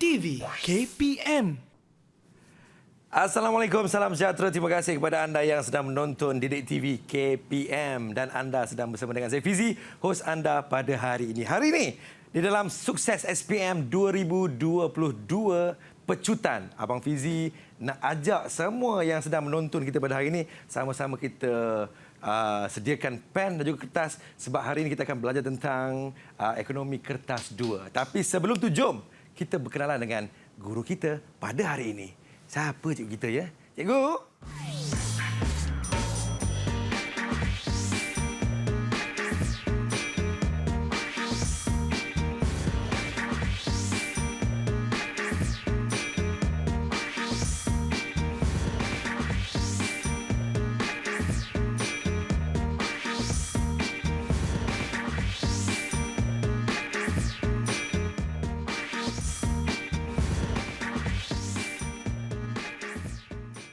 TV KPM. Assalamualaikum, salam sejahtera. Terima kasih kepada anda yang sedang menonton Didik TV KPM dan anda sedang bersama dengan saya Fizi, hos anda pada hari ini. Hari ini di dalam Sukses SPM 2022 Pecutan, Abang Fizi nak ajak semua yang sedang menonton kita pada hari ini sama-sama kita sediakan pen dan juga kertas sebab hari ini kita akan belajar tentang ekonomi kertas 2. Tapi sebelum tu jom kita berkenalan dengan guru kita pada hari ini. Siapa cikgu kita ya? Cikgu!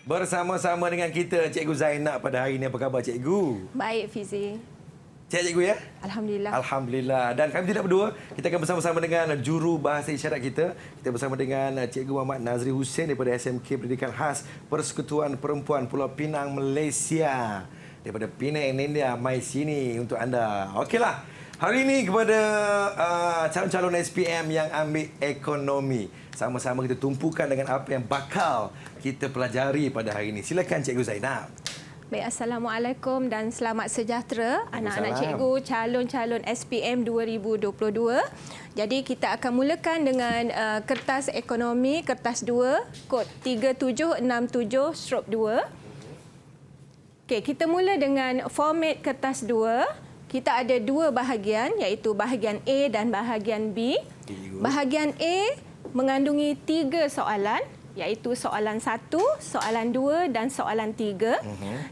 Bersama-sama dengan kita Cikgu Zainab pada hari ini. Apa khabar Cikgu? Baik Fizi. Sihat Cikgu ya? Alhamdulillah. Alhamdulillah. Dan kami tidak berdua, kita akan bersama-sama dengan juru bahasa isyarat kita. Kita bersama dengan Cikgu Muhammad Nazri Hussein daripada SMK Pendidikan Khas Persekutuan Perempuan Pulau Pinang, Malaysia. Daripada Penang, India, mai sini untuk anda. Okeylah. Hari ini kepada calon-calon SPM yang ambil ekonomi. Sama-sama kita tumpukan dengan apa yang bakal kita pelajari pada hari ini. Silakan Cikgu Zainab. Baik, Assalamualaikum dan selamat sejahtera anak-anak cikgu calon-calon SPM 2022. Jadi kita akan mulakan dengan kertas ekonomi kertas 2 kod 3767/2. Okey, kita mula dengan format kertas 2. Kita ada dua bahagian iaitu bahagian A dan bahagian B. Bahagian A mengandungi 3 soalan iaitu soalan 1, soalan 2 dan soalan 3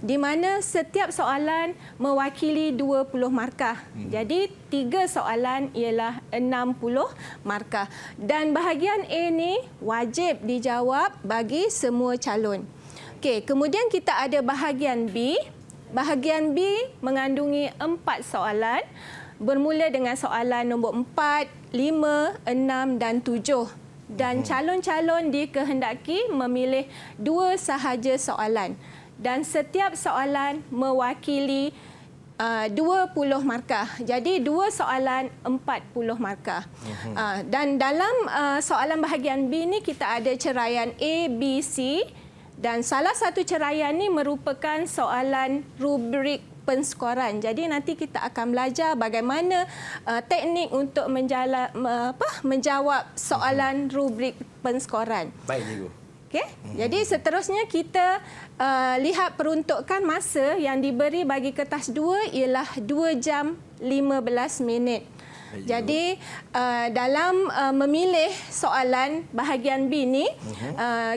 di mana setiap soalan mewakili 20 markah. Jadi 3 soalan ialah 60 markah dan bahagian A ni wajib dijawab bagi semua calon. Okey, kemudian kita ada bahagian B. Bahagian B mengandungi 4 soalan bermula dengan soalan nombor 4, 5, 6 dan 7. Dan calon-calon dikehendaki memilih 2 sahaja soalan. Dan setiap soalan mewakili 20 markah. Jadi 2 soalan 40 markah. Dan dalam soalan bahagian B ni kita ada ceraian A, B, C. Dan salah satu ceraian ni merupakan soalan rubrik penskoran. Jadi nanti kita akan belajar bagaimana teknik untuk menjawab soalan rubrik penskoran. Baik, Cikgu. Okey. Jadi seterusnya kita lihat peruntukan masa yang diberi bagi kertas 2 ialah 2 jam 15 minit. Jadi dalam memilih soalan bahagian B ni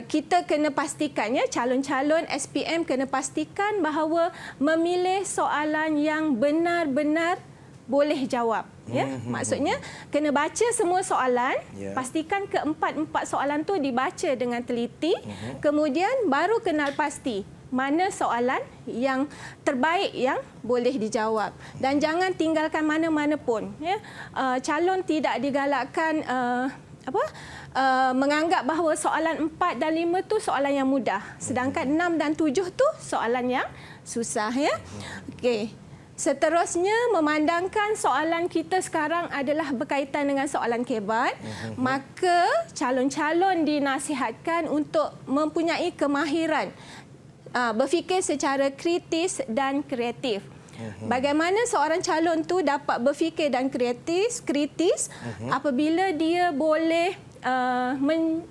kita kena pastikan ya calon-calon SPM kena pastikan bahawa memilih soalan yang benar-benar boleh jawab ya. Maksudnya kena baca semua soalan, pastikan keempat-empat soalan tu dibaca dengan teliti, kemudian baru kenal pasti mana soalan yang terbaik yang boleh dijawab dan jangan tinggalkan mana-mana pun ya. Calon tidak digalakkan menganggap bahawa soalan 4 dan 5 tu soalan yang mudah sedangkan 6 dan 7 tu soalan yang susah ya. Okey. Seterusnya, memandangkan soalan kita sekarang adalah berkaitan dengan soalan kebat, maka calon-calon dinasihatkan untuk mempunyai kemahiran berfikir secara kritis dan kreatif. Bagaimana seorang calon tu dapat berfikir dan kritis apabila dia boleh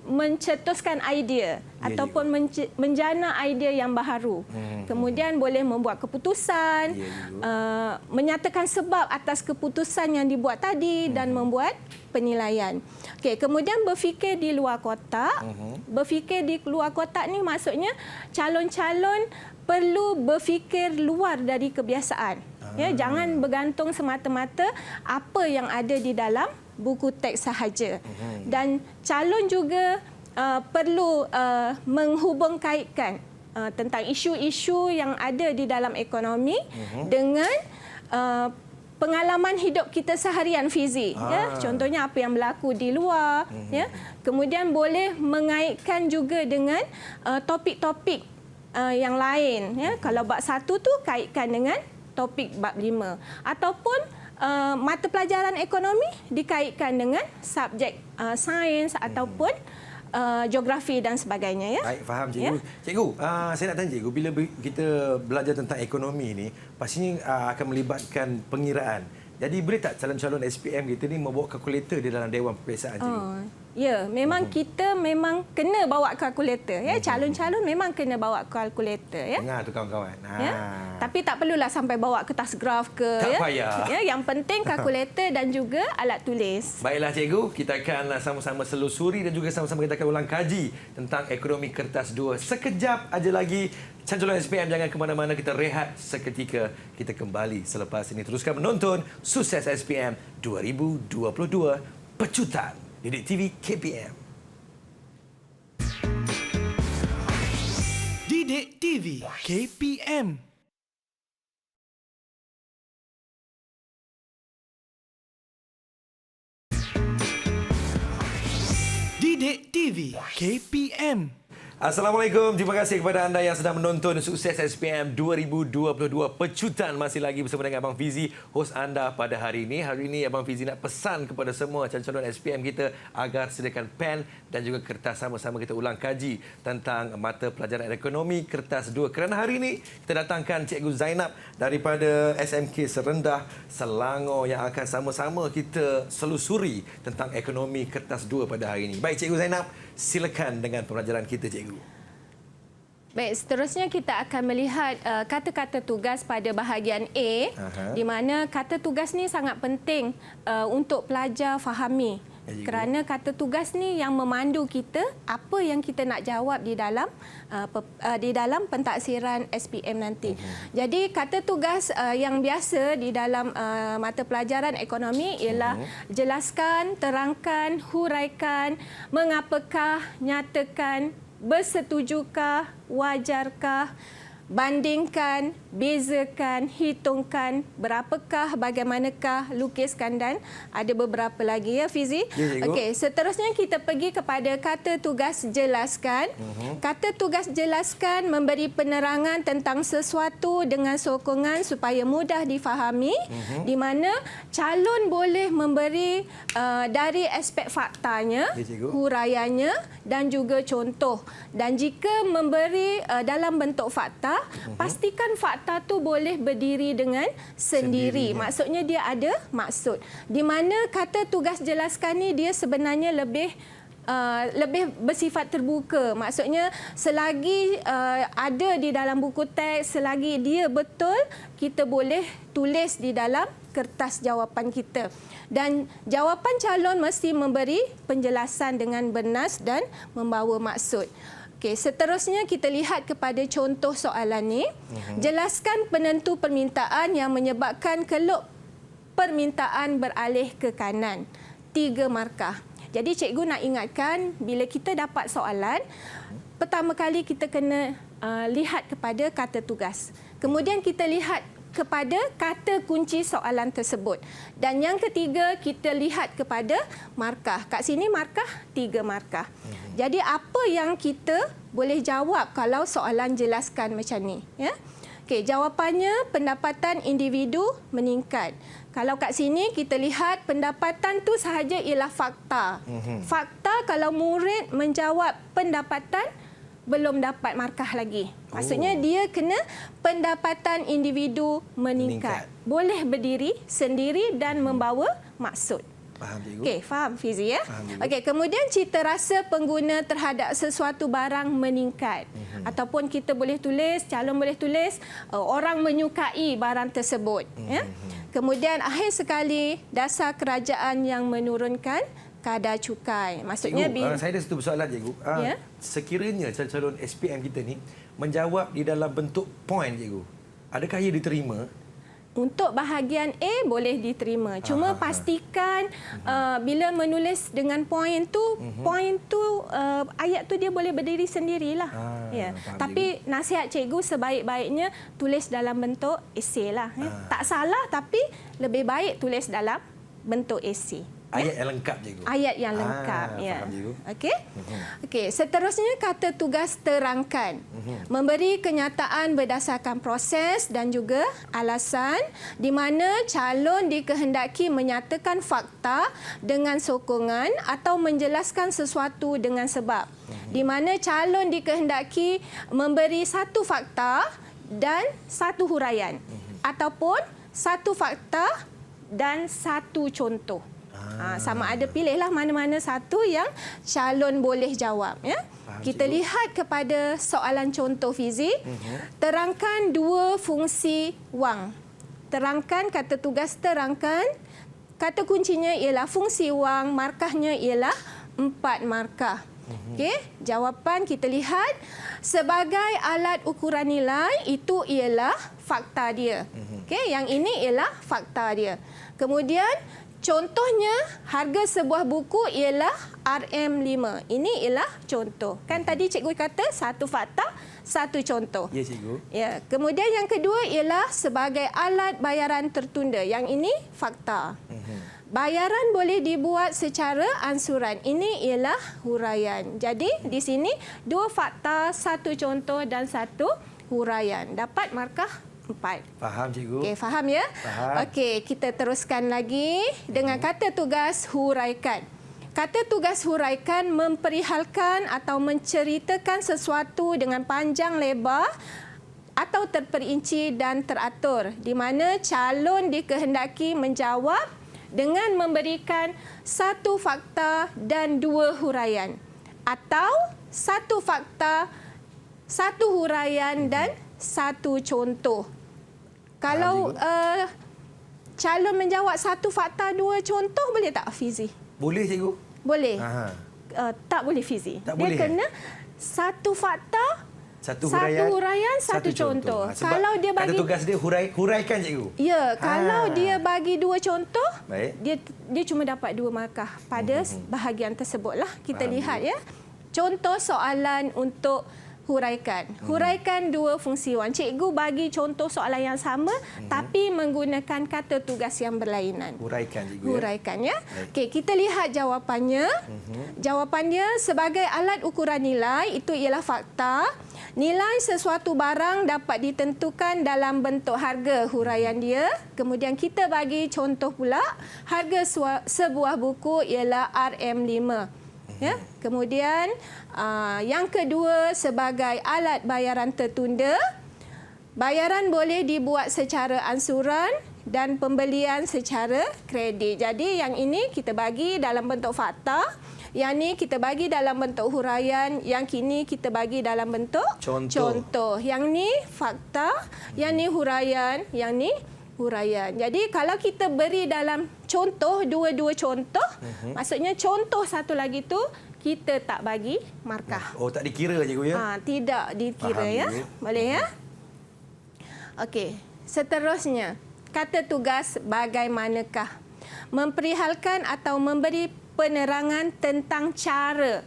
mencetuskan idea ataupun menjana idea yang baharu. Kemudian boleh membuat keputusan, menyatakan sebab atas keputusan yang dibuat tadi dan membuat penilaian. Okey, kemudian berfikir di luar kotak. Berfikir di luar kotak ni maksudnya calon-calon perlu berfikir luar dari kebiasaan. Ya, jangan bergantung semata-mata apa yang ada di dalam buku teks sahaja. Dan calon juga perlu menghubungkaitkan tentang isu-isu yang ada di dalam ekonomi dengan pengalaman hidup kita seharian, Fizi. Ya, contohnya apa yang berlaku di luar. Ya, kemudian boleh mengaitkan juga dengan topik-topik yang lain. Ya, kalau bab 1 tu kaitkan dengan topik bab 5 ataupun mata pelajaran ekonomi dikaitkan dengan subjek sains ataupun geografi dan sebagainya. Ya. Baik, faham cikgu. Ya. Cikgu, saya nak tanya cikgu, bila kita belajar tentang ekonomi ni, pastinya akan melibatkan pengiraan. Jadi boleh tak calon-calon SPM kita ni membawa kalkulator di dalam Dewan Peperiksaan, cikgu? Ya, memang kita memang kena bawa kalkulator. Ya, calon-calon memang kena bawa kalkulator. Ya. Dengar tu kawan-kawan. Ya. Tapi tak perlulah sampai bawa kertas graf ke. Tak ya. payah. Ya, yang penting kalkulator dan juga alat tulis. Baiklah cikgu, kita akan sama-sama selusuri dan juga sama-sama kita akan ulang kaji tentang ekonomi kertas 2. Sekejap aja lagi. Calon SPM jangan ke mana-mana, kita rehat seketika. Kita kembali selepas ini. Teruskan menonton Sukses SPM 2022 Pecutan Didik TV KPM. Didik TV KPM. Didik TV KPM. Assalamualaikum. Terima kasih kepada anda yang sedang menonton Sukses SPM 2022 Pecutan. Masih lagi bersama dengan Abang Fizi, hos anda pada hari ini. Hari ini Abang Fizi nak pesan kepada semua calon-calon SPM kita agar sediakan pen dan juga kertas, sama-sama kita ulang kaji tentang mata pelajaran ekonomi kertas 2. Kerana hari ini kita datangkan Cikgu Zainab daripada SMK Serendah, Selangor yang akan sama-sama kita selusuri tentang ekonomi kertas 2 pada hari ini. Baik Cikgu Zainab, silakan dengan pembelajaran kita, Cikgu. Baik, seterusnya kita akan melihat kata-kata tugas pada bahagian A, di mana kata tugas ni sangat penting untuk pelajar fahami. Kerana kata tugas ni yang memandu kita apa yang kita nak jawab di dalam pentaksiran SPM nanti. Jadi kata tugas yang biasa di dalam mata pelajaran ekonomi ialah jelaskan, terangkan, huraikan, mengapakah, nyatakan, bersetujukah, wajarkah, bandingkan, bezakan, hitungkan, berapakah, bagaimanakah, lukiskan dan ada beberapa lagi ya Fizi. Ya, okey, seterusnya kita pergi kepada kata tugas jelaskan. Kata tugas jelaskan memberi penerangan tentang sesuatu dengan sokongan supaya mudah difahami, di mana calon boleh memberi dari aspek faktanya, Ya, cikgu. huraiannya dan juga contoh. Dan jika memberi dalam bentuk fakta, pastikan fakta tu boleh berdiri dengan sendiri. Maksudnya dia ada maksud. Di mana kata tugas jelaskan ni dia sebenarnya lebih bersifat terbuka. Maksudnya selagi ada di dalam buku teks, selagi dia betul, kita boleh tulis di dalam kertas jawapan kita. Dan jawapan calon mesti memberi penjelasan dengan bernas dan membawa maksud. Okey, seterusnya kita lihat kepada contoh soalan ni. Jelaskan penentu permintaan yang menyebabkan keluk permintaan beralih ke kanan. 3 markah. Jadi cikgu nak ingatkan, bila kita dapat soalan, pertama kali kita kena lihat kepada kata tugas. Kemudian kita lihat kepada kata kunci soalan tersebut. Dan yang ketiga, kita lihat kepada markah. Kat sini markah 3 markah. Jadi apa yang kita boleh jawab kalau soalan jelaskan macam ni, ya? Okey, jawapannya pendapatan individu meningkat. Kalau kat sini kita lihat pendapatan tu sahaja ialah fakta. Fakta kalau murid menjawab pendapatan belum dapat markah lagi. Maksudnya dia kena pendapatan individu meningkat. Boleh berdiri sendiri dan membawa maksud. Faham, cikgu? Okey, faham Fizi ya? Faham, cikgu. Okey, kemudian cita rasa pengguna terhadap sesuatu barang meningkat. Ataupun kita boleh tulis, calon boleh tulis, orang menyukai barang tersebut. Ya? Kemudian akhir sekali, dasar kerajaan yang menurunkan kadar cukai. Maksudnya Cikgu, saya ada satu persoalan, Cikgu. Ya? Sekiranya calon-calon SPM kita ni menjawab di dalam bentuk point, Cikgu, adakah ia diterima? Untuk bahagian A boleh diterima. Cuma pastikan bila menulis dengan point tu ayat tu dia boleh berdiri sendirilah. Ya. Faham, Tapi nasihat cikgu sebaik-baiknya tulis dalam bentuk esei lah. Ya. Tak salah tapi lebih baik tulis dalam bentuk esei. Ayat yang lengkap, cikgu. Ayat yang lengkap. Ya. Faham, cikgu. Okey. Okey, seterusnya kata tugas terangkan. Memberi kenyataan berdasarkan proses dan juga alasan di mana calon dikehendaki menyatakan fakta dengan sokongan atau menjelaskan sesuatu dengan sebab. Di mana calon dikehendaki memberi satu fakta dan satu huraian ataupun satu fakta dan satu contoh. Sama ada pilihlah mana-mana satu yang calon boleh jawab. Ya. Kita lihat kepada soalan contoh Fizi. Terangkan dua fungsi wang. Terangkan, kata tugas terangkan. Kata kuncinya ialah fungsi wang, markahnya ialah 4 markah. Okey, jawapan kita lihat sebagai alat ukuran nilai itu ialah fakta dia. Okey, yang ini ialah fakta dia. Kemudian contohnya harga sebuah buku ialah RM5. Ini ialah contoh. Kan tadi cikgu kata satu fakta, satu contoh. Ya, cikgu. Ya, kemudian yang kedua ialah sebagai alat bayaran tertunda. Yang ini fakta. Bayaran boleh dibuat secara ansuran. Ini ialah huraian. Jadi di sini 2 fakta, 1 contoh dan 1 huraian. Dapat markah 4. Faham, cikgu. Okey, faham ya? Faham. Okey, kita teruskan lagi dengan kata tugas huraikan. Kata tugas huraikan memperihalkan atau menceritakan sesuatu dengan panjang lebar atau terperinci dan teratur di mana calon dikehendaki menjawab dengan memberikan 1 fakta dan 2 huraian atau 1 fakta, 1 huraian dan 1 contoh. Kalau calon menjawab 1 fakta, 2 contoh boleh tak Fizi? Boleh, cikgu. Boleh. Tak boleh Fizi. Tak Dia boleh, kena 1 fakta, 1 huraian, 1 contoh. Kalau dia bagi kata tugas dia huraikan, cikgu. Ya, kalau dia bagi 2 contoh, Baik. dia cuma dapat 2 markah pada bahagian tersebutlah. Kita lihat ya. Contoh soalan untuk huraikan. Huraikan 2 fungsi wang. Cikgu bagi contoh soalan yang sama tapi menggunakan kata tugas yang berlainan. Huraikan, cikgu. Huraikan ya. Okey, kita lihat jawapannya. Jawapannya sebagai alat ukuran nilai itu ialah fakta. Nilai sesuatu barang dapat ditentukan dalam bentuk harga huraian dia. Kemudian kita bagi contoh pula, harga sebuah buku ialah RM5. Ya. Kemudian yang kedua sebagai alat bayaran tertunda. Bayaran boleh dibuat secara ansuran dan pembelian secara kredit. Jadi yang ini kita bagi dalam bentuk fakta, yang ni kita bagi dalam bentuk huraian, yang kini kita bagi dalam bentuk contoh. Yang ni fakta, yang ni huraian, yang ni huraian. Jadi kalau kita beri dalam contoh, 2 contoh, maksudnya contoh satu lagi tu kita tak bagi markah. Oh, tak dikira, cikgu ya? Tidak dikira. Faham, Ya. cikgu. Boleh ya? Okey, seterusnya kata tugas bagaimanakah? Memperihalkan atau memberi penerangan tentang cara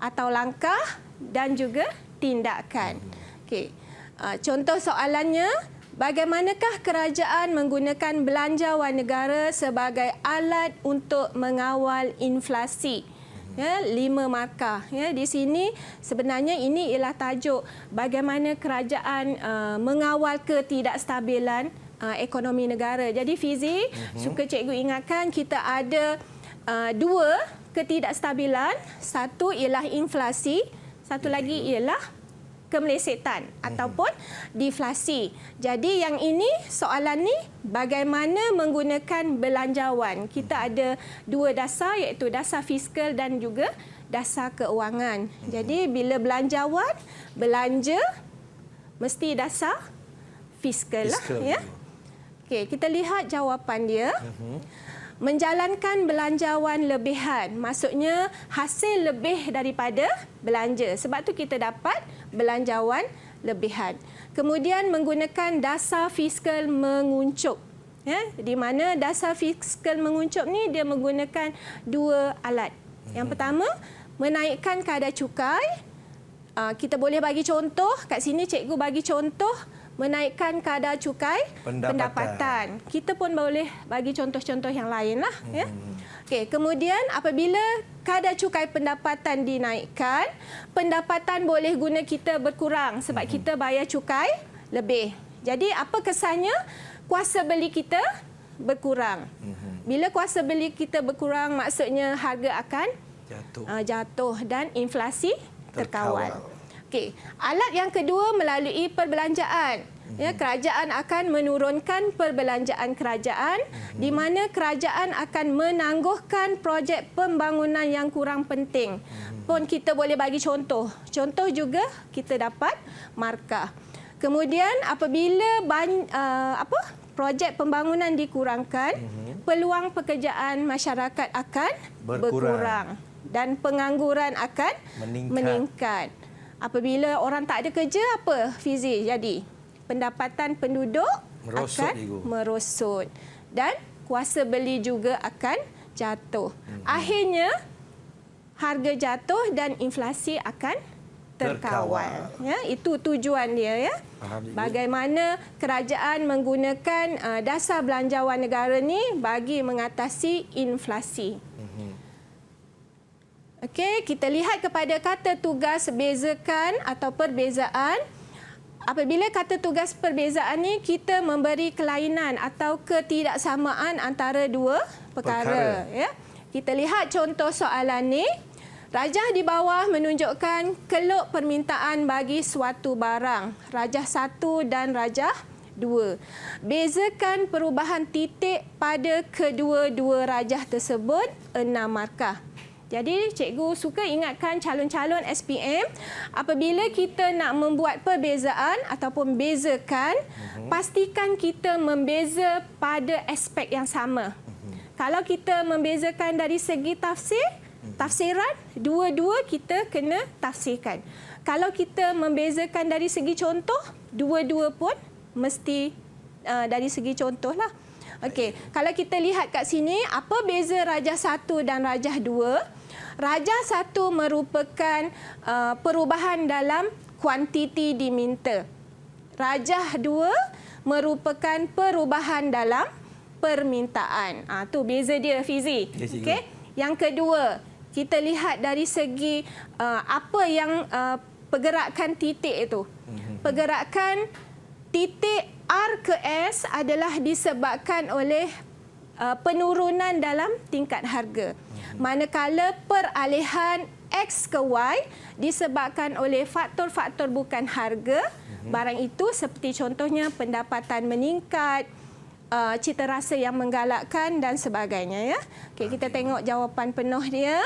atau langkah dan juga tindakan. Okey. Contoh soalannya, bagaimanakah kerajaan menggunakan belanjawan negara sebagai alat untuk mengawal inflasi? Ya, 5 markah. Ya, di sini sebenarnya ini ialah tajuk bagaimana kerajaan mengawal ketidakstabilan ekonomi negara. Jadi Fizi, suka cikgu ingatkan kita ada 2 ketidakstabilan. Satu ialah inflasi, satu lagi ialah kemelesetan ataupun deflasi. Jadi yang ini, soalan ni bagaimana menggunakan belanjawan. Kita ada 2 dasar iaitu dasar fiskal dan juga dasar keuangan. Jadi bila belanjawan, belanja mesti dasar fiskal lah. Ya. Okey, kita lihat jawapan dia. Menjalankan belanjawan lebihan. Maksudnya hasil lebih daripada belanja. Sebab tu kita dapat belanjawan lebihan. Kemudian menggunakan dasar fiskal menguncup. Ya, di mana dasar fiskal menguncup ni dia menggunakan 2 alat. Yang pertama, menaikkan kadar cukai kita boleh bagi contoh. Kat sini cikgu bagi contoh menaikkan kadar cukai pendapatan. Kita pun boleh bagi contoh-contoh yang lain lah. Ya. Okey, kemudian apabila kadar cukai pendapatan dinaikkan, pendapatan boleh guna kita berkurang sebab kita bayar cukai lebih. Jadi apa kesannya? Kuasa beli kita berkurang. Bila kuasa beli kita berkurang, maksudnya harga akan jatuh dan inflasi terkawal. Okey, alat yang kedua melalui perbelanjaan. Ya, kerajaan akan menurunkan perbelanjaan kerajaan di mana kerajaan akan menangguhkan projek pembangunan yang kurang penting. Pun kita boleh bagi contoh. Contoh juga kita dapat markah. Kemudian apabila projek pembangunan dikurangkan, peluang pekerjaan masyarakat akan berkurang dan pengangguran akan meningkat. Apabila orang tak ada kerja, apa Fizi jadi? Pendapatan penduduk akan merosot dan kuasa beli juga akan jatuh. Akhirnya harga jatuh dan inflasi akan terkawal. Ya, itu tujuan dia. Ya. Bagaimana kerajaan menggunakan dasar belanjawan negara ni bagi mengatasi inflasi. Okey, kita lihat kepada kata tugas bezakan atau perbezaan. Apabila kata tugas perbezaan ni, kita memberi kelainan atau ketidaksamaan antara dua perkara. Ya. Kita lihat contoh soalan ni. Rajah di bawah menunjukkan keluk permintaan bagi suatu barang. Rajah 1 dan rajah 2. Bezakan perubahan titik pada kedua-dua rajah tersebut 6 markah. Jadi cikgu suka ingatkan calon-calon SPM, apabila kita nak membuat perbezaan ataupun bezakan, pastikan kita membeza pada aspek yang sama. Kalau kita membezakan dari segi tafsiran, dua-dua kita kena tafsirkan. Kalau kita membezakan dari segi contoh, dua-dua pun mesti dari segi contoh lah. Okey, kalau kita lihat kat sini, apa beza rajah 1 dan rajah 2? Rajah 1 merupakan perubahan dalam kuantiti diminta. Rajah 2 merupakan perubahan dalam permintaan. Tu beza dia, Fizi. Okey. Yang kedua, kita lihat dari segi apa yang pergerakan titik itu. Pergerakan titik R ke S adalah disebabkan oleh penurunan dalam tingkat harga. Manakala peralihan X ke Y disebabkan oleh faktor-faktor bukan harga, barang itu seperti contohnya pendapatan meningkat, cita rasa yang menggalakkan dan sebagainya. Ya. Okay, kita tengok jawapan penuh dia.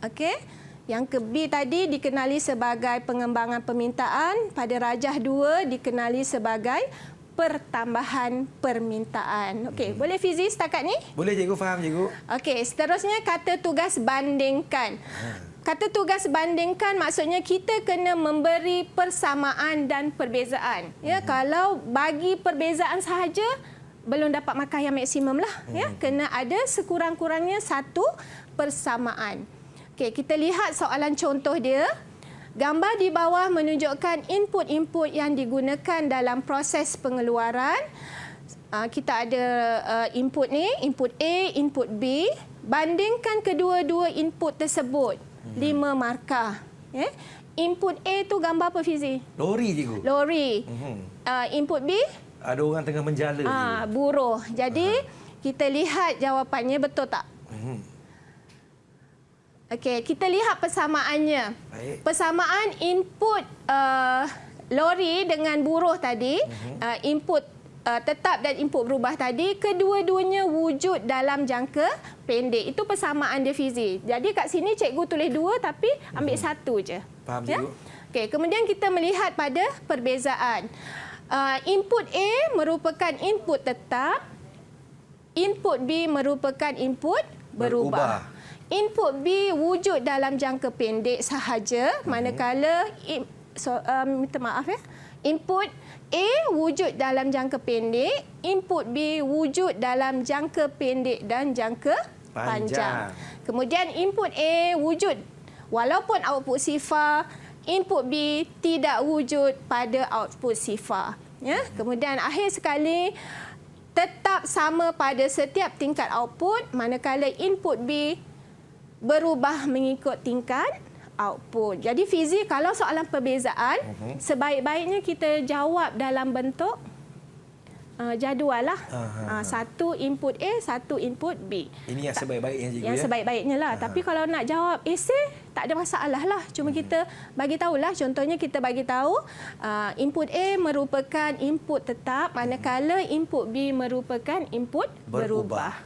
Okey. Yang ke B tadi dikenali sebagai pengembangan permintaan, pada rajah 2 dikenali sebagai pertambahan permintaan. Okey, boleh Fizi setakat ni? Boleh cikgu, faham cikgu. Okey, seterusnya kata tugas bandingkan. Kata tugas bandingkan maksudnya kita kena memberi persamaan dan perbezaan. Ya, kalau bagi perbezaan sahaja belum dapat markah yang maksimum lah. Ya, kena ada sekurang-kurangnya satu persamaan. Okey, kita lihat soalan contoh dia. Gambar di bawah menunjukkan input-input yang digunakan dalam proses pengeluaran. Kita ada input ni, input A, input B. Bandingkan kedua-dua input tersebut. 5 markah. Input A tu gambar apa, Fizi? Lori, cikgu. Lori. Input B? Ada orang tengah menjala. Buruh. Jadi, kita lihat jawapannya betul tak? Okey, kita lihat persamaannya. Baik. Persamaan input lori dengan buruh tadi, input tetap dan input berubah tadi, kedua-duanya wujud dalam jangka pendek. Itu persamaan dia, Fizi. Jadi kat sini cikgu tulis 2 tapi ambil 1 je. Faham, cikgu. Okey, kemudian kita melihat pada perbezaan. Input A merupakan input tetap, input B merupakan input berubah. Input B wujud dalam jangka pendek sahaja, manakala minta maaf ya. Input A wujud dalam jangka pendek, input B wujud dalam jangka pendek dan jangka panjang. Kemudian input A Walaupun output sifar, input B tidak wujud pada output sifar. Ya. Kemudian akhir sekali, tetap sama pada setiap tingkat output, manakala input B berubah mengikut tingkat output. Jadi Fizi, kalau soalan perbezaan, sebaik-baiknya kita jawab dalam bentuk jadual lah. Satu input A, satu input B. Ini yang sebaik-baiknya cikgu Yang sebaik-baiknya lah. Tapi kalau nak jawab esei, tak ada masalah lah. Cuma kita bagi tahulah. Contohnya kita bagi tahu input A merupakan input tetap, manakala input B merupakan input berubah.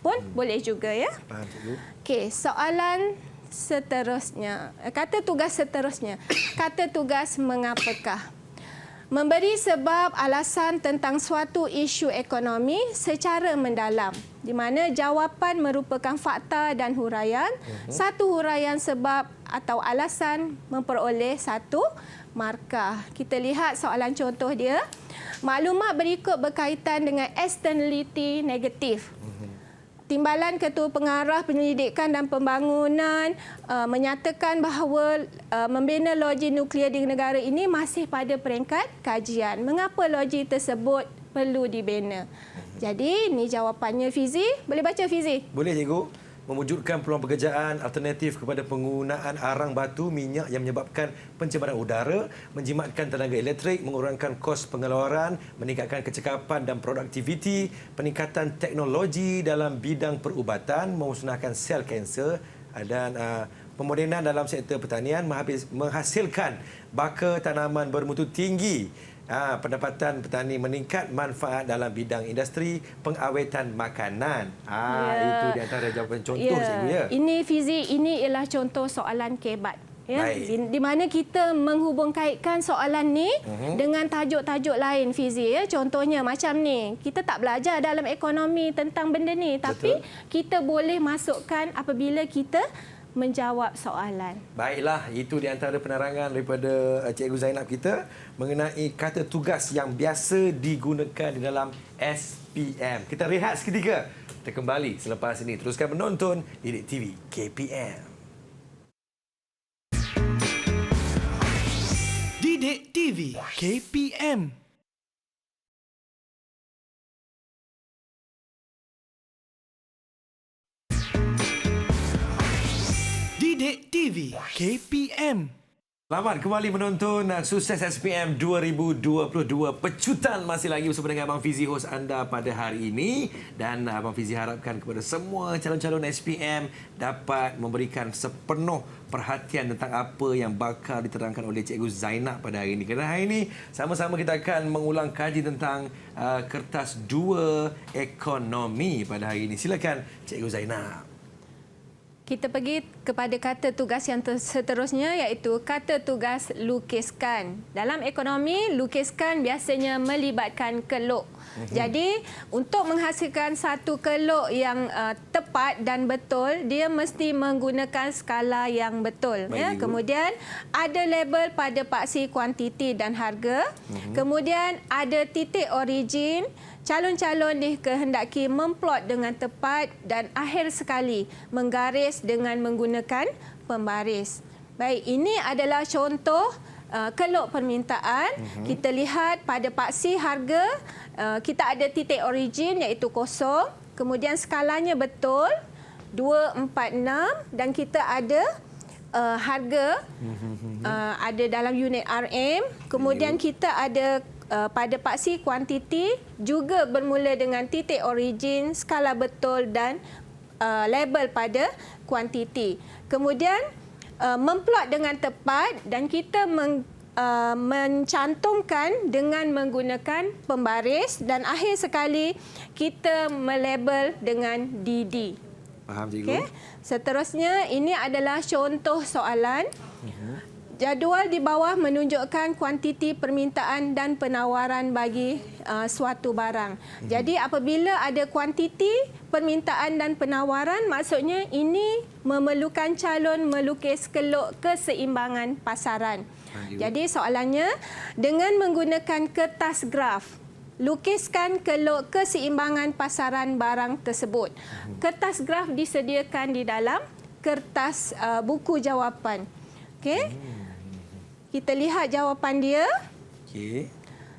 Pun boleh juga ya. Faham cikgu. Okey, soalan seterusnya. Kata tugas seterusnya. Kata tugas mengapakah? Memberi sebab alasan tentang suatu isu ekonomi secara mendalam, di mana jawapan merupakan fakta dan huraian. Satu huraian sebab atau alasan memperoleh satu markah. Kita lihat soalan contoh dia. Maklumat berikut berkaitan dengan externality negatif. Timbalan Ketua Pengarah Penyelidikan dan Pembangunan menyatakan bahawa membina loji nuklear di negara ini masih pada peringkat kajian. Mengapa loji tersebut perlu dibina? Jadi, ini jawapannya Fizi. Boleh baca Fizi? Boleh cikgu. Mewujudkan peluang pekerjaan alternatif kepada penggunaan arang batu minyak yang menyebabkan pencemaran udara, menjimatkan tenaga elektrik, mengurangkan kos pengeluaran, meningkatkan kecekapan dan produktiviti, peningkatan teknologi dalam bidang perubatan, memusnahkan sel kanser dan pemodenan dalam sektor pertanian, menghasilkan baka tanaman bermutu tinggi. Pendapatan petani meningkat, manfaat dalam bidang industri, pengawetan makanan. Itu di antara jawapan contoh cikgu ya. Ini Fizi, ini ialah contoh soalan kebat. Ya, di mana kita menghubungkaitkan soalan ni dengan tajuk-tajuk lain Fizi ya. Contohnya macam ni, kita tak belajar dalam ekonomi tentang benda ni, tapi kita boleh masukkan apabila kita menjawab soalan. Baiklah, itu di antara penerangan daripada Cikgu Zainab kita mengenai kata tugas yang biasa digunakan di dalam SPM. Kita rehat seketika. Kita kembali selepas ini. Teruskan menonton Didik TV KPM. Didik TV KPM. Didik TV KPM. Selamat kembali menonton Sukses SPM 2022. Pecutan masih lagi bersama dengan Abang Fizi, hos anda pada hari ini. Dan Abang Fizi harapkan kepada semua calon-calon SPM dapat memberikan sepenuh perhatian tentang apa yang bakal diterangkan oleh Cikgu Zainab pada hari ini. Kerana hari ini sama-sama kita akan mengulang kaji tentang kertas 2 ekonomi pada hari ini. Silakan Cikgu Zainab. Kita pergi kepada kata tugas yang seterusnya, iaitu kata tugas lukiskan. Dalam ekonomi, lukiskan biasanya melibatkan keluk. Jadi, untuk menghasilkan satu keluk yang tepat dan betul, dia mesti menggunakan skala yang betul. Ya. Kemudian, ada label pada paksi kuantiti dan harga. Kemudian, ada titik origin. Calon-calon dikehendaki memplot dengan tepat dan akhir sekali menggaris dengan menggunakan pembaris. Baik, ini adalah contoh keluk permintaan. Kita lihat pada paksi harga, kita ada titik origin iaitu kosong. Kemudian skalanya betul, 246 dan kita ada harga ada dalam unit RM. Kemudian kita ada pada paksi kuantiti juga bermula dengan titik origin, skala betul dan label pada kuantiti. Kemudian memplot dengan tepat dan kita mencantumkan dengan menggunakan pembaris dan akhir sekali kita melabel dengan DD. Faham cikgu. Okay. Seterusnya, ini adalah contoh soalan. Jadual di bawah menunjukkan kuantiti permintaan dan penawaran bagi suatu barang. Jadi apabila ada kuantiti permintaan dan penawaran, maksudnya ini memerlukan calon melukis keluk keseimbangan pasaran. Jadi soalannya, dengan menggunakan kertas graf, lukiskan keluk keseimbangan pasaran barang tersebut. Kertas graf disediakan di dalam kertas buku jawapan. Okey. Kita lihat jawapan dia. Okey.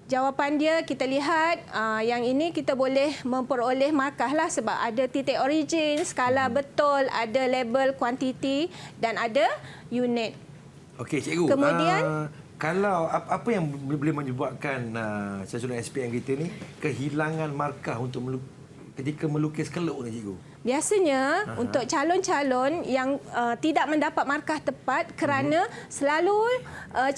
Jawapan dia kita lihat yang ini kita boleh memperoleh markah lah sebab ada titik origin, skala betul, ada label kuantiti dan ada unit. Okey, cikgu. Kemudian kalau apa yang boleh menyebabkan susunan SPM kita ni kehilangan markah untuk ketika melukis keluk ni, cikgu? biasanya untuk calon-calon yang tidak mendapat markah tepat kerana selalu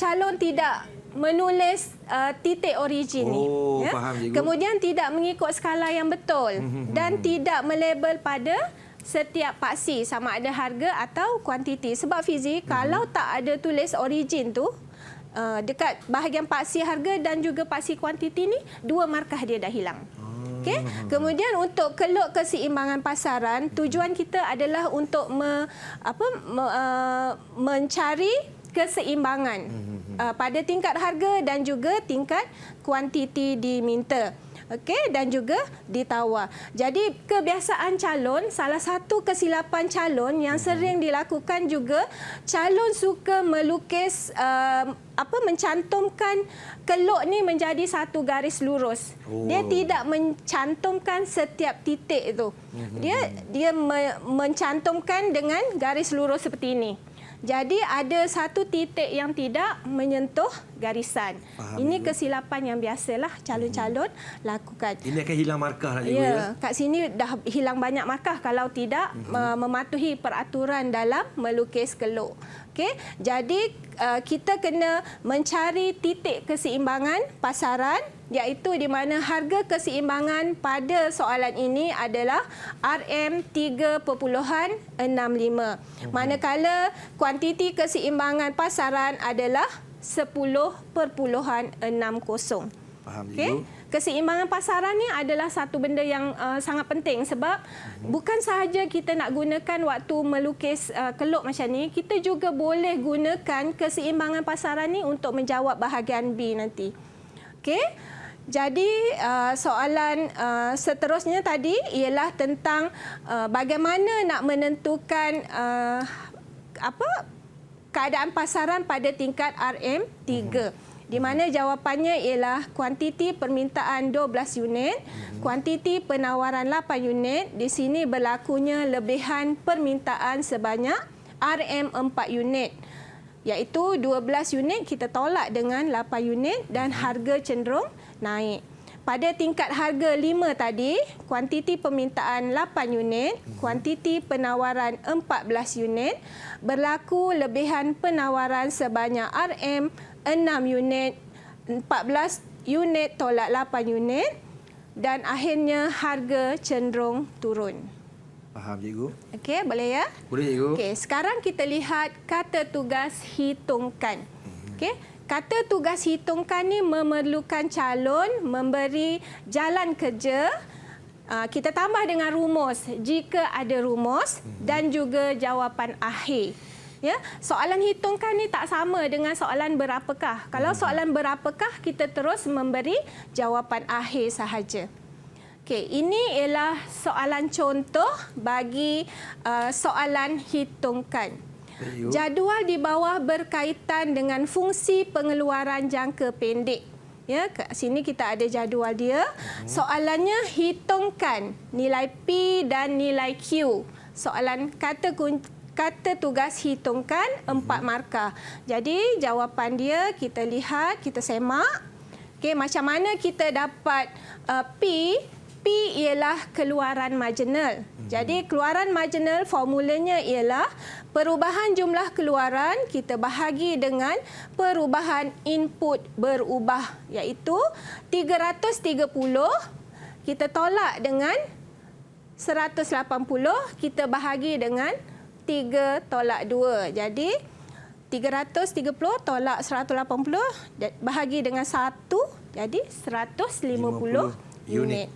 calon tidak menulis titik origin ni. Oh, faham, cikgu. Kemudian tidak mengikut skala yang betul dan tidak melabel pada setiap paksi sama ada harga atau kuantiti. Sebab fizik kalau tak ada tulis origin tu dekat bahagian paksi harga dan juga paksi kuantiti ni, 2 markah dia dah hilang. Okay. Kemudian untuk keluk keseimbangan pasaran, tujuan kita adalah untuk mencari keseimbangan pada tingkat harga dan juga tingkat kuantiti diminta. Okey, dan juga ditawar. Jadi kebiasaan calon, salah satu kesilapan calon yang sering dilakukan juga, calon suka melukis mencantumkan keluk ni menjadi satu garis lurus. Dia tidak mencantumkan setiap titik itu. Dia mencantumkan dengan garis lurus seperti ini. Jadi ada satu titik yang tidak menyentuh garisan. Faham, ini cikgu. kesilapan yang biasalah calon-calon lakukan. Ini akan hilang markah lah, cikgu, ya? Kat sini dah hilang banyak markah kalau tidak mematuhi peraturan dalam melukis keluk. Okey, jadi kita kena mencari titik keseimbangan pasaran, iaitu di mana harga keseimbangan pada soalan ini adalah RM3.65. Manakala kuantiti keseimbangan pasaran adalah 10.60. Faham, cikgu. Okey. Keseimbangan pasaran ni adalah satu benda yang sangat penting sebab bukan sahaja kita nak gunakan waktu melukis keluk macam ni, kita juga boleh gunakan keseimbangan pasaran ni untuk menjawab bahagian B nanti. Okey. Jadi soalan seterusnya tadi ialah tentang bagaimana nak menentukan keadaan pasaran pada tingkat RM3. Di mana jawapannya ialah kuantiti permintaan 12 unit, kuantiti penawaran 8 unit. Di sini berlakunya lebihan permintaan sebanyak RM4 unit. Iaitu 12 unit kita tolak dengan 8 unit dan harga cenderung naik. Pada tingkat harga 5 tadi, kuantiti permintaan 8 unit, kuantiti penawaran 14 unit, berlaku lebihan penawaran sebanyak RM6 unit, 14 unit tolak 8 unit dan akhirnya harga cenderung turun. Faham, cikgu? Okey, boleh ya? Boleh, cikgu. Okey, sekarang kita lihat kata tugas hitungkan. Okey, kata tugas hitungkan ni memerlukan calon memberi jalan kerja. Kita tambah dengan rumus jika ada rumus dan juga jawapan akhir. Ya, soalan hitungkan ni tak sama dengan soalan berapakah. Kalau soalan berapakah, kita terus memberi jawapan akhir sahaja. Okey, ini ialah soalan contoh bagi soalan hitungkan. Jadual di bawah berkaitan dengan fungsi pengeluaran jangka pendek. Ya, kat sini kita ada jadual dia. Soalannya hitungkan nilai P dan nilai Q. Soalan kata tugas hitungkan 4 markah. Jadi jawapan dia kita lihat, kita semak. Okey, macam mana kita dapat P? P ialah keluaran marginal. Jadi keluaran marginal formulanya ialah perubahan jumlah keluaran kita bahagi dengan perubahan input berubah, iaitu 330 kita tolak dengan 180 kita bahagi dengan 3 tolak 2. Jadi 330 tolak 180 bahagi dengan 1, jadi 150 unit.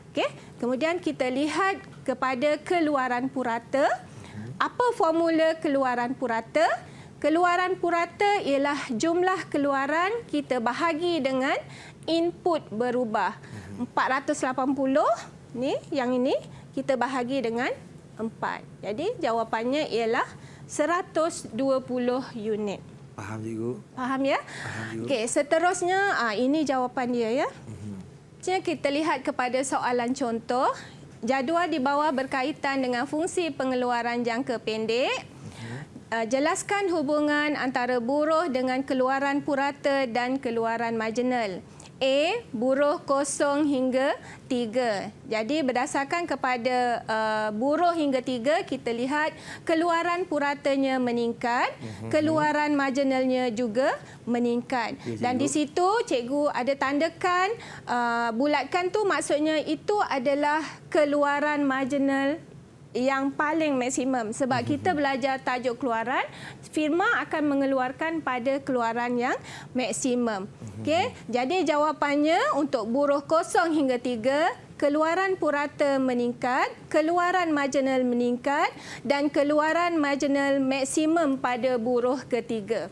Okey, kemudian kita lihat kepada keluaran purata. Apa formula keluaran purata? Keluaran purata ialah jumlah keluaran kita bahagi dengan input berubah. 480 ni, yang ini kita bahagi dengan 4. Jadi jawapannya ialah 120 unit. Faham cikgu? Faham ya? Faham cikgu. Okey, seterusnya ini jawapan dia ya. Jadi kita lihat kepada soalan contoh. Jadual di bawah berkaitan dengan fungsi pengeluaran jangka pendek. Jelaskan hubungan antara buruh dengan keluaran purata dan keluaran marginal. A, buruh 0 hingga 3. Jadi berdasarkan kepada buruh hingga 3, kita lihat keluaran puratanya meningkat, keluaran marginalnya juga meningkat. Dan di situ cikgu ada tandakan, bulatkan tu maksudnya itu adalah keluaran marginal yang paling maksimum. Sebab kita belajar tajuk keluaran, firma akan mengeluarkan pada keluaran yang maksimum. Okey, jadi jawapannya untuk buruh 0 hingga 3, keluaran purata meningkat, keluaran marginal meningkat dan keluaran marginal maksimum pada buruh ketiga.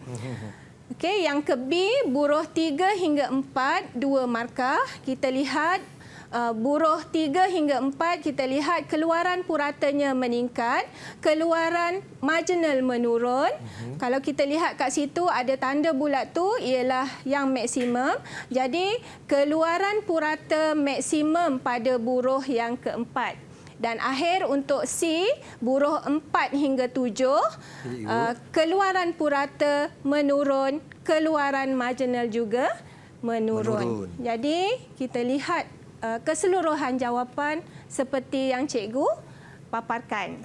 Okey, yang ke B, buruh 3 hingga 4, 2 markah. Kita lihat buruh 3 hingga 4, kita lihat keluaran puratanya meningkat, keluaran marginal menurun. Kalau kita lihat kat situ ada tanda bulat tu ialah yang maksimum. Jadi keluaran purata maksimum pada buruh yang keempat. Dan akhir untuk C, buruh 4 hingga 7, keluaran purata menurun, keluaran marginal juga menurun. Jadi kita lihat keseluruhan jawapan seperti yang cikgu paparkan.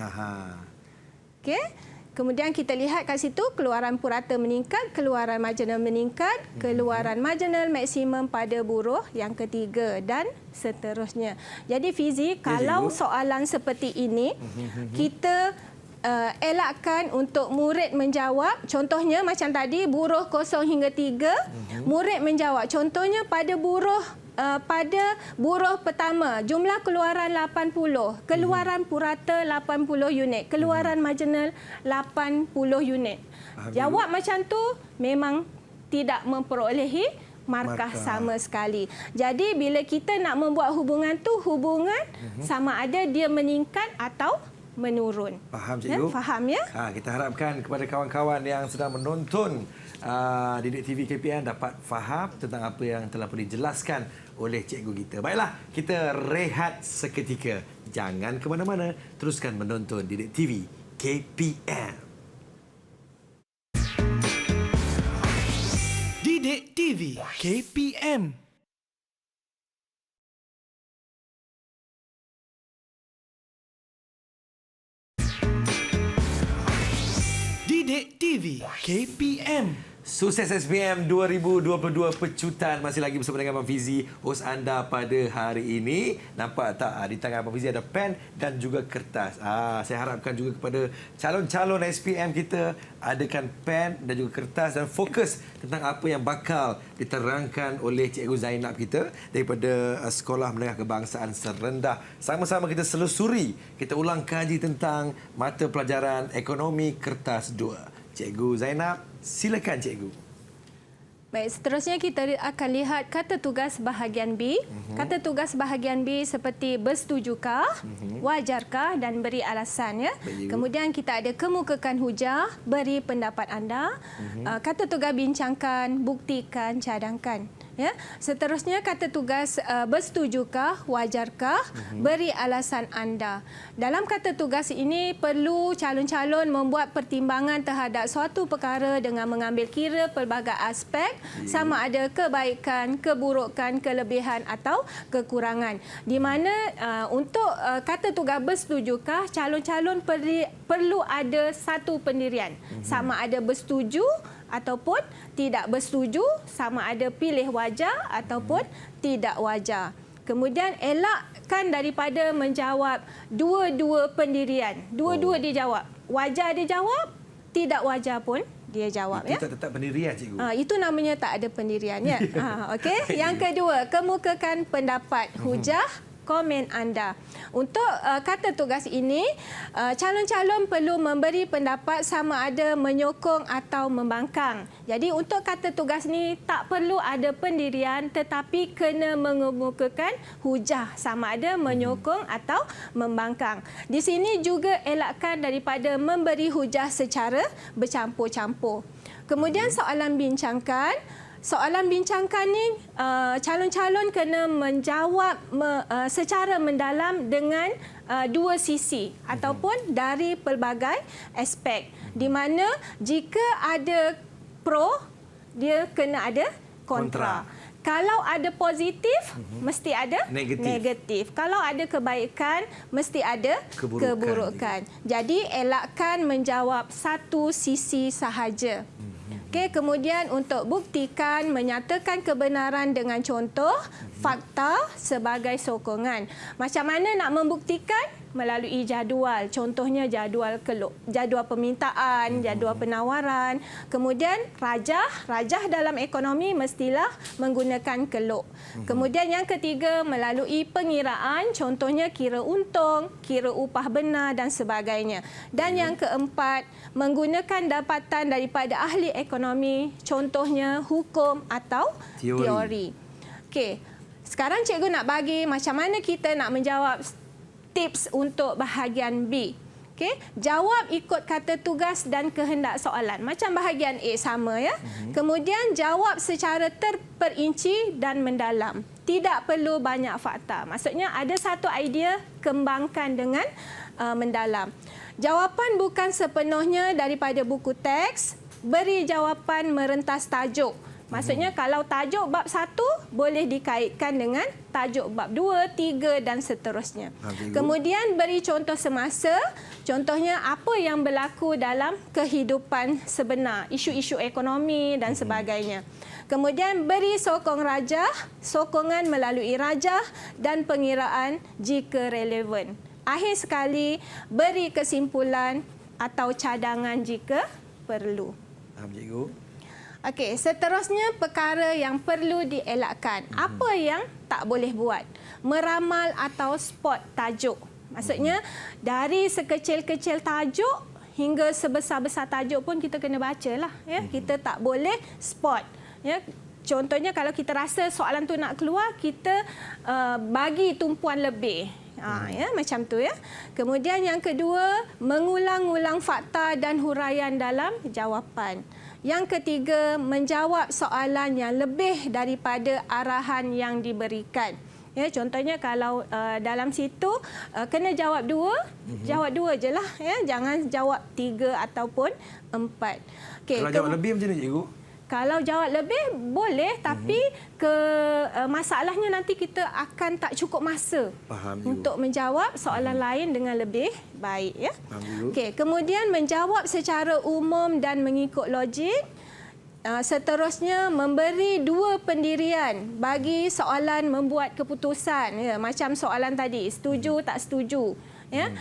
Okey. Kemudian kita lihat kat situ keluaran purata meningkat, keluaran marginal meningkat, keluaran marginal maksimum pada buruh yang ketiga dan seterusnya. Jadi Fizi, kalau soalan seperti ini kita elakkan untuk murid menjawab. Contohnya macam tadi buruh 0 hingga 3, murid menjawab. Contohnya pada buruh pertama, jumlah keluaran 80, keluaran purata 80 unit, keluaran marginal 80 unit. Jawab macam tu memang tidak memperolehi markah sama sekali. Jadi bila kita nak membuat hubungan tu, hubungan sama ada dia meningkat atau menurun. Faham cikgu? Faham ya? Kita harapkan kepada kawan-kawan yang sedang menonton Didik TV KPM dapat faham tentang apa yang telah pun dijelaskan oleh cikgu kita. Baiklah, kita rehat seketika. Jangan ke mana-mana, teruskan menonton Didik TV KPM. Didik TV KPM. Didik TV KPM. Sukses SPM 2022 pecutan masih lagi bersama dengan Abang Fizi, hos anda pada hari ini. Nampak tak di tangan Abang Fizi ada pen dan juga kertas. Saya harapkan juga kepada calon-calon SPM kita adakan pen dan juga kertas dan fokus tentang apa yang bakal diterangkan oleh Cikgu Zainab kita daripada Sekolah Menengah Kebangsaan Serendah. Sama-sama kita selusuri, kita ulang kaji tentang mata pelajaran Ekonomi Kertas 2. Cikgu Zainab, silakan cikgu. Baik, seterusnya kita akan lihat kata tugas bahagian B. Kata tugas bahagian B seperti bersetujukah, wajarkah dan beri alasan ya. Kemudian kita ada kemukakan hujah, beri pendapat anda. Kata tugas bincangkan, buktikan, cadangkan. Ya. Seterusnya kata tugas bersetujukah, wajarkah, beri alasan anda. Dalam kata tugas ini perlu calon-calon membuat pertimbangan terhadap suatu perkara dengan mengambil kira pelbagai aspek sama ada kebaikan, keburukan, kelebihan atau kekurangan. Di mana untuk kata tugas bersetujukah, calon-calon perlu ada satu pendirian. Sama ada bersetuju ataupun tidak bersetuju, sama ada pilih wajar ataupun tidak wajar. Kemudian elakkan daripada menjawab dua-dua pendirian. Dua-dua dijawab. Wajar dijawab, tidak wajar pun dia jawab. Itu tak tetap pendirian cikgu. Itu namanya tak ada pendirian ya. Okey. Yang kedua, kemukakan pendapat hujah, komen anda. Untuk kata tugas ini, calon-calon perlu memberi pendapat sama ada menyokong atau membangkang. Jadi untuk kata tugas ni tak perlu ada pendirian tetapi kena mengemukakan hujah sama ada menyokong atau membangkang. Di sini juga elakkan daripada memberi hujah secara bercampur-campur. Kemudian soalan bincangkan. Soalan bincangkan ni calon-calon kena menjawab secara mendalam dengan dua sisi ataupun dari pelbagai aspek. Di mana jika ada pro, dia kena ada kontra. Kalau ada positif, mesti ada negatif. Kalau ada kebaikan, mesti ada keburukan. Jadi elakkan menjawab satu sisi sahaja. Okey, kemudian untuk buktikan, menyatakan kebenaran dengan contoh, fakta sebagai sokongan. Macam mana nak membuktikan? Melalui jadual. Contohnya jadual jadual permintaan, jadual penawaran. Kemudian rajah dalam ekonomi mestilah menggunakan keluk. Kemudian yang ketiga, melalui pengiraan. Contohnya kira untung, kira upah benar dan sebagainya. Dan yang keempat, menggunakan dapatan daripada ahli ekonomi. Contohnya hukum atau teori. Okey. Sekarang cikgu nak bagi macam mana kita nak menjawab tips untuk bahagian B. Okey, jawab ikut kata tugas dan kehendak soalan. Macam bahagian A sama ya. Kemudian jawab secara terperinci dan mendalam. Tidak perlu banyak fakta. Maksudnya ada satu idea, kembangkan dengan mendalam. Jawapan bukan sepenuhnya daripada buku teks. Beri jawapan merentas tajuk. Maksudnya kalau tajuk bab 1 boleh dikaitkan dengan tajuk bab 2, 3 dan seterusnya. Kemudian beri contoh semasa. Contohnya apa yang berlaku dalam kehidupan sebenar, isu-isu ekonomi dan sebagainya. Kemudian beri sokong rajah, sokongan melalui rajah dan pengiraan jika relevan. Akhir sekali, beri kesimpulan atau cadangan jika perlu. Cikgu. Okey, seterusnya perkara yang perlu dielakkan. Apa yang tak boleh buat? Meramal atau spot tajuk. Maksudnya dari sekecil-kecil tajuk hingga sebesar-besar tajuk pun kita kena bacalah ya. Kita tak boleh spot ya. Contohnya kalau kita rasa soalan tu nak keluar, kita bagi tumpuan lebih. Ya, macam tu ya. Kemudian yang kedua, mengulang-ulang fakta dan huraian dalam jawapan. Yang ketiga, menjawab soalan yang lebih daripada arahan yang diberikan. Ya, contohnya kalau dalam situ kena jawab 2, jawab 2 je lah. Ya, jangan jawab 3 ataupun 4. Okay, kalau jawab lebih macam mana cikgu? Kalau jawab lebih boleh, tapi masalahnya nanti kita akan tak cukup masa untuk menjawab soalan lain dengan lebih baik. Ya. Okey, kemudian menjawab secara umum dan mengikut logik. Seterusnya memberi 2 pendirian bagi soalan membuat keputusan. Ya, macam soalan tadi, setuju tak setuju. Ya,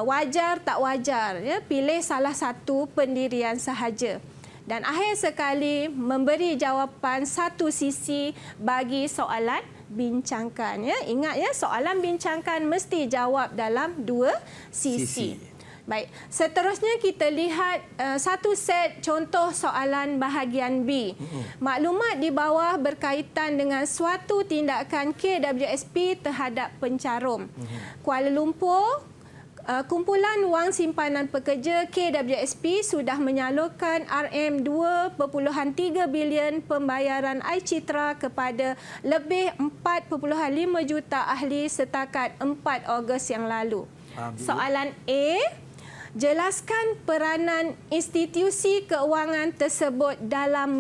wajar tak wajar. Ya, pilih salah satu pendirian sahaja. Dan akhir sekali, memberi jawapan satu sisi bagi soalan bincangkan. Ya, ingat ya, soalan bincangkan mesti jawab dalam 2 sisi. Baik, seterusnya kita lihat satu set contoh soalan bahagian B. Maklumat di bawah berkaitan dengan suatu tindakan KWSP terhadap pencarum. Kuala Lumpur, kumpulan wang simpanan pekerja KWSP sudah menyalurkan RM2.3 bilion pembayaran iCitra kepada lebih 4.5 juta ahli setakat 4 Ogos yang lalu. Soalan A, jelaskan peranan institusi keuangan tersebut dalam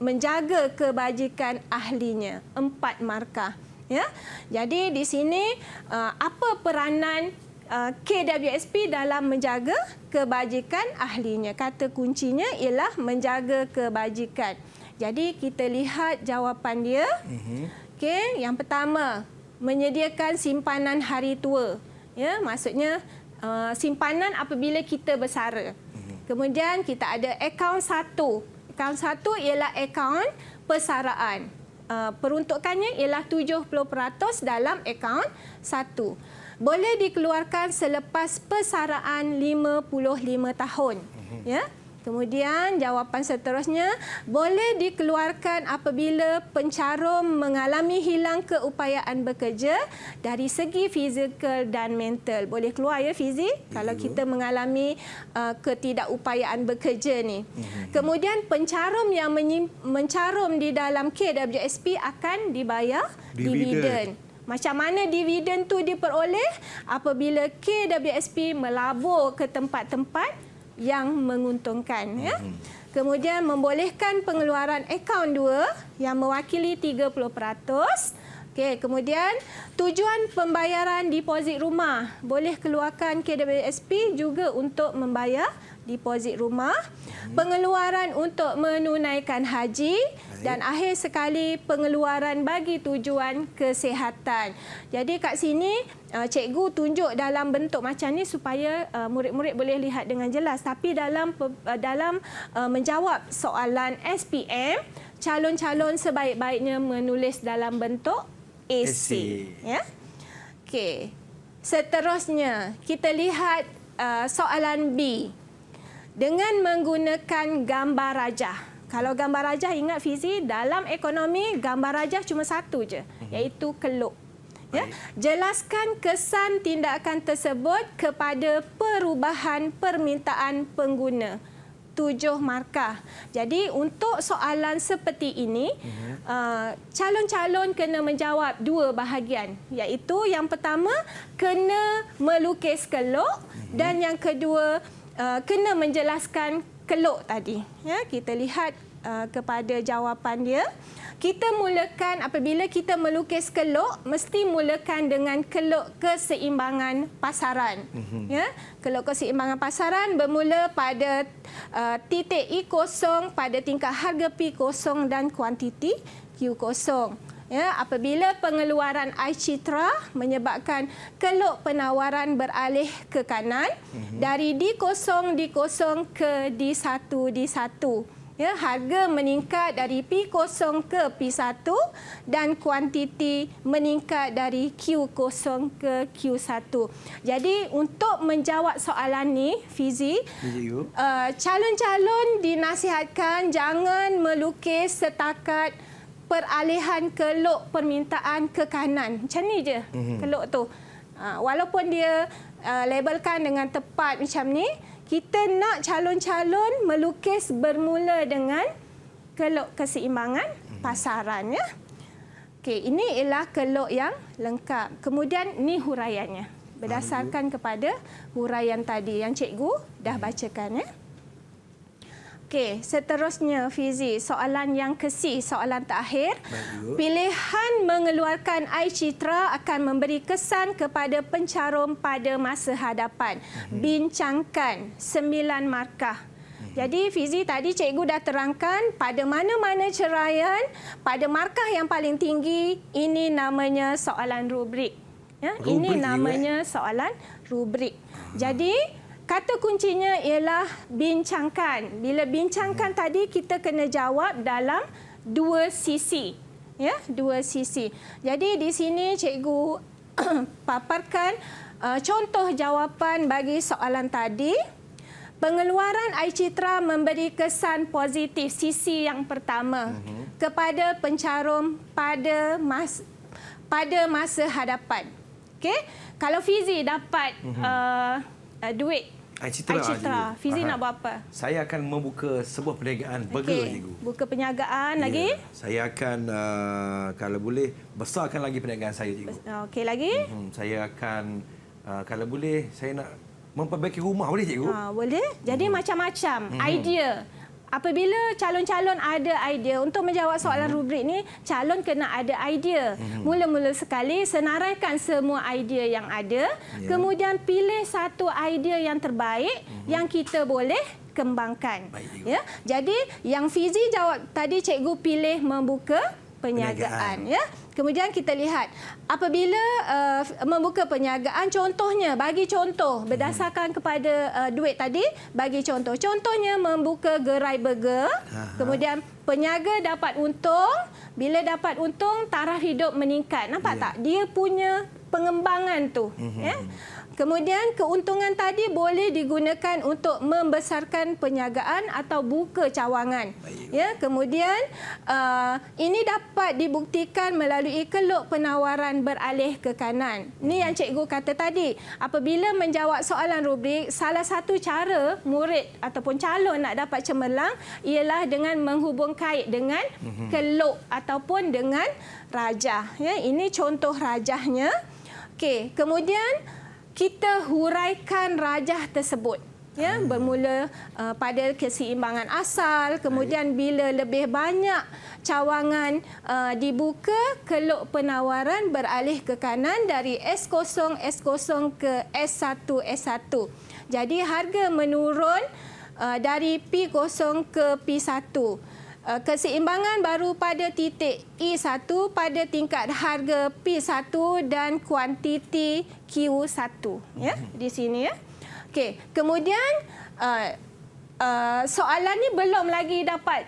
menjaga kebajikan ahlinya. 4 markah. Ya? Jadi di sini apa peranan KWSP dalam menjaga kebajikan ahlinya? Kata kuncinya ialah menjaga kebajikan. Jadi kita lihat jawapan dia. Okey, yang pertama, menyediakan simpanan hari tua. Ya, maksudnya simpanan apabila kita bersara. Kemudian kita ada akaun 1. Akaun 1 ialah akaun persaraan. peruntukannya ialah 70% dalam akaun 1. Boleh dikeluarkan selepas persaraan 55 tahun. Ya. Kemudian jawapan seterusnya, boleh dikeluarkan apabila pencarum mengalami hilang keupayaan bekerja dari segi fizikal dan mental. Boleh keluar ya Fizi kalau kita mengalami ketidakupayaan bekerja ni. Kemudian pencarum yang mencarum di dalam KWSP akan dibayar dividen. Macam mana dividen tu diperoleh? Apabila KWSP melabur ke tempat-tempat yang menguntungkan. Ya. Kemudian membolehkan pengeluaran akaun 2 yang mewakili 30%. Okey, kemudian tujuan pembayaran deposit rumah. Boleh keluarkan KWSP juga untuk membayar deposit rumah. Pengeluaran untuk menunaikan haji. Dan akhir sekali pengeluaran bagi tujuan kesihatan. Jadi kat sini cikgu tunjuk dalam bentuk macam ni supaya murid-murid boleh lihat dengan jelas. Tapi dalam menjawab soalan SPM, calon-calon sebaik-baiknya menulis dalam bentuk esei. Ya. Okey. Seterusnya kita lihat soalan B. Dengan menggunakan gambar rajah. Kalau gambar rajah, ingat Fizi, dalam ekonomi gambar rajah cuma satu je, iaitu keluk. Ya. Jelaskan kesan tindakan tersebut kepada perubahan permintaan pengguna. 7 markah. Jadi untuk soalan seperti ini, calon-calon kena menjawab 2 bahagian, iaitu yang pertama kena melukis keluk dan yang kedua kena menjelaskan keluk tadi. Ya, kita lihat kepada jawapan dia. Kita mulakan, apabila kita melukis keluk, mesti mulakan dengan keluk keseimbangan pasaran. Ya, keluk keseimbangan pasaran bermula pada titik I0 pada tingkat harga P0 dan kuantiti Q0. Ya, apabila pengeluaran I Citra menyebabkan keluk penawaran beralih ke kanan dari D0 ke D1 D1. Ya, harga meningkat dari P0 ke P1 dan kuantiti meningkat dari Q0 ke Q1. Jadi untuk menjawab soalan ni, Fizi, calon-calon dinasihatkan jangan melukis setakat peralihan keluk permintaan ke kanan. Macam ni je keluk tu. Walaupun dia labelkan dengan tepat macam ni, kita nak calon-calon melukis bermula dengan keluk keseimbangan pasaran. Ya. Okey, ini ialah keluk yang lengkap. Kemudian ni huraiannya berdasarkan kepada huraian tadi yang cikgu dah bacakan. Ya. Okey, seterusnya Fizi, soalan yang ke-C, soalan terakhir. Pilihan mengeluarkan I Citra akan memberi kesan kepada pencarum pada masa hadapan. Bincangkan 9 markah. Jadi Fizi, tadi cikgu dah terangkan pada mana-mana ceraian, pada markah yang paling tinggi, ini namanya soalan rubrik. Ya, ini namanya soalan rubrik. Jadi kata kuncinya ialah bincangkan. Bila bincangkan tadi, kita kena jawab dalam 2 sisi. Ya, 2 sisi. Jadi di sini cikgu paparkan contoh jawapan bagi soalan tadi. Pengeluaran I Citra memberi kesan positif, sisi yang pertama, kepada pencarum pada masa hadapan. Okey? Kalau Fizi dapat duit I Citra. Fizi nak buat apa? Saya akan membuka sebuah perniagaan burger, cikgu. Buka perniagaan lagi? Saya akan, kalau boleh, besarkan lagi perniagaan saya, cikgu. Okey, lagi? Saya akan, kalau boleh, saya nak memperbaiki rumah. Boleh, cikgu? Boleh. Jadi macam-macam idea. Apabila calon-calon ada idea, untuk menjawab soalan rubrik ni, calon kena ada idea. Mula-mula sekali, senaraikan semua idea yang ada. Kemudian pilih satu idea yang terbaik yang kita boleh kembangkan. Ya. Jadi yang Fizi jawab tadi, cikgu pilih membuka perniagaan. Ya. Kemudian kita lihat apabila membuka perniagaan, contohnya, bagi contoh berdasarkan kepada duit tadi, bagi contoh. Contohnya membuka gerai burger, kemudian peniaga dapat untung Bila dapat untung, taraf hidup meningkat. Nampak tak? Dia punya pengembangan tu. Ya. Kemudian keuntungan tadi boleh digunakan untuk membesarkan perniagaan atau buka cawangan. Ya, kemudian ini dapat dibuktikan melalui keluk penawaran beralih ke kanan. Ini yang cikgu kata tadi. Apabila menjawab soalan rubrik, salah satu cara murid ataupun calon nak dapat cemerlang ialah dengan menghubung kait dengan keluk ataupun dengan rajah. Ya, ini contoh rajahnya. Okey, kemudian kita huraikan rajah tersebut. Ya, bermula pada keseimbangan asal, kemudian bila lebih banyak cawangan dibuka, keluk penawaran beralih ke kanan dari S0 ke S1 S1. Jadi harga menurun dari P0 ke P1. Keseimbangan baru pada titik E1 pada tingkat harga P1 dan kuantiti Q1, ya, di sini, ya. Okey, kemudian soalan ni belum lagi dapat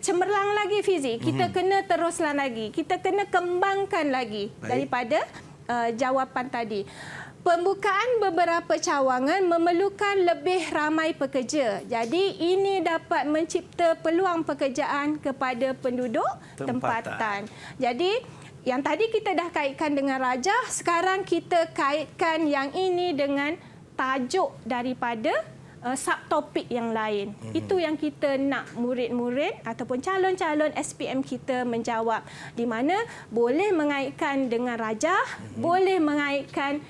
cemerlang lagi, Fizi. Kita kena teruskan lagi. Kita kena kembangkan lagi daripada jawapan tadi. Pembukaan beberapa cawangan memerlukan lebih ramai pekerja. Jadi ini dapat mencipta peluang pekerjaan kepada penduduk tempatan. Jadi yang tadi kita dah kaitkan dengan rajah, sekarang kita kaitkan yang ini dengan tajuk daripada subtopik yang lain. Itu yang kita nak murid-murid ataupun calon-calon SPM kita menjawab, di mana boleh mengaitkan dengan rajah, boleh mengaitkan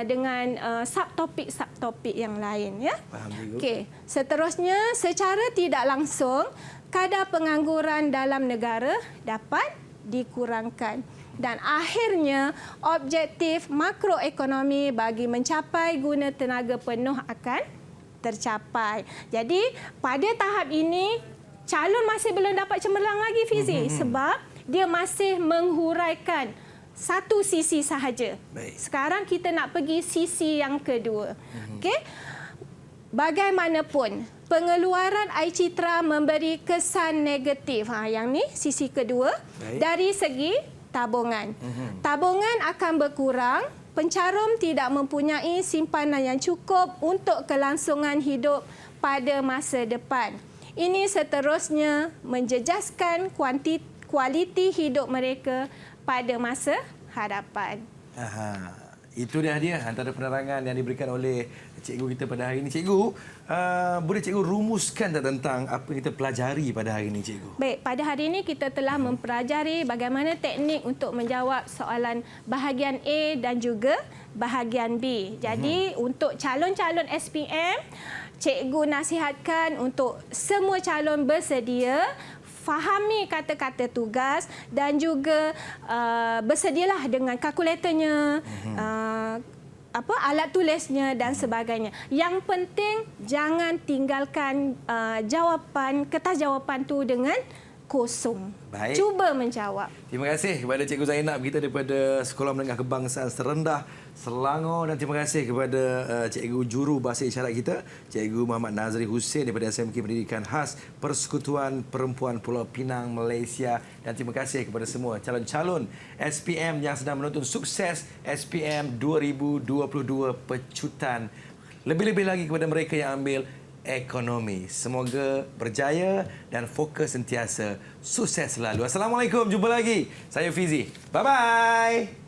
dengan subtopik-subtopik yang lain, ya. Okey, seterusnya secara tidak langsung kadar pengangguran dalam negara dapat dikurangkan. Dan akhirnya objektif makroekonomi bagi mencapai guna tenaga penuh akan tercapai. Jadi pada tahap ini calon masih belum dapat cemerlang lagi, Fizi, sebab dia masih menghuraikan satu sisi sahaja. Sekarang kita nak pergi sisi yang kedua. Okey. Bagaimanapun pengeluaran air citra memberi kesan negatif. Yang ni sisi kedua. Dari segi tabungan. Tabungan akan berkurang. Pencarum tidak mempunyai simpanan yang cukup untuk kelangsungan hidup pada masa depan. Ini seterusnya menjejaskan kualiti hidup mereka pada masa hadapan. Itu dia antara penerangan yang diberikan oleh cikgu kita pada hari ini. Cikgu, boleh cikgu rumuskan tentang apa yang kita pelajari pada hari ini, cikgu? Baik, pada hari ini kita telah mempelajari bagaimana teknik untuk menjawab soalan bahagian A dan juga bahagian B. Jadi, untuk calon-calon SPM, cikgu nasihatkan untuk semua calon bersedia fahami kata-kata tugas dan juga bersedialah dengan kalkulatornya, alat tulisnya dan sebagainya. Yang penting jangan tinggalkan kertas jawapan tu dengan kosong. Baik. Cuba menjawab. Terima kasih kepada Cikgu Zainab kita daripada Sekolah Menengah Kebangsaan Serendah Selangor, dan terima kasih kepada Cikgu Juru Bahasa Isyarat kita, Cikgu Muhammad Nazri Hussein daripada SMK Pendidikan Khas Persekutuan Perempuan Pulau Pinang, Malaysia, dan terima kasih kepada semua calon-calon SPM yang sedang menonton sukses SPM 2022 Pecutan. Lebih-lebih lagi kepada mereka yang ambil ekonomi. Semoga berjaya dan fokus sentiasa. Sukses selalu. Assalamualaikum. Jumpa lagi. Saya Fizi. Bye-bye.